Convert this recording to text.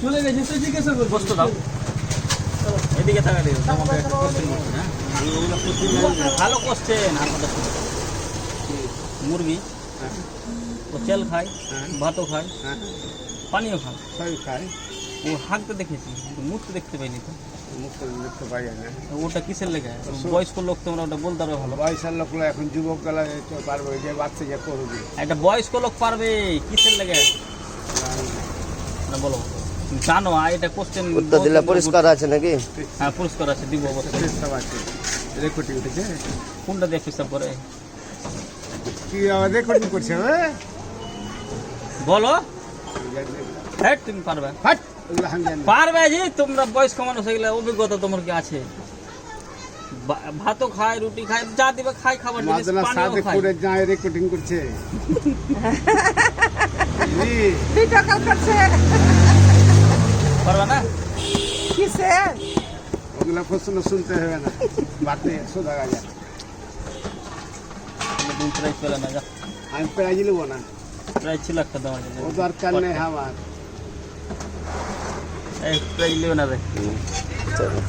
চলে গেছে তুই জিজ্ঞাসা করবি বস্তু দাও এদিকে থাকা দিও তোমাকে একটা কোশ্চেন করছি হ্যাঁ ভালো কোশ্চেন আমাদের মুরগি ও তেল খায় ভাতও খায় পানিও খায় সবই খায়। ও হাঁকতে দেখেছি কিন্তু মুখ তো দেখতে পাইনি তো মুখ দেখতে পাই না। ওটা কিসের লেগে বয়স্ক লোক তোমরা ওটা বলতে পারো ভালো বয়সের লোকগুলো এখন যুবক গেলা পারবে, যে বাচ্চা যে করবে। একটা বয়স্ক লোক পারবে কিসের লেগে না বলো জানো এটা কোশ্চেন উত্তর দিলে পরিষ্কার আছে নাকি? হ্যাঁ পুরস্কার আছে দিব অবশ্যই পেশাব আছে, রেকর্ডিং উঠেছে। কোনটা দিয়ে পেশাব করে কি রেকর্ডিং করছে? বলো হ্যাঁ তুমি পারবে ফাট ওগুলো আমি জানি না। পারবে জি তোমরা বয়স্ক মানুষ হয়ে গেলে অভিজ্ঞতা তোমার কি আছে ভাতও খায় রুটি খায় যা দিবে খাই খাবার জিনিস মাদনা পানিও সাথে খায় করে যায় রেকর্ডিং করছে। জি, ভিডিও কল করছে পারবে না কিসে? ওগুলো প্রশ্ন শুনতে হবে না, বাতে সোজা যায়। তুমি প্রাইজ পেলে না যা আমি প্রাইজ নেবো না, প্রাইজ ছিল একটা তোমার জন্য ও দরকার নেই আমার। এই প্রাইজ নেবে না রে চলো।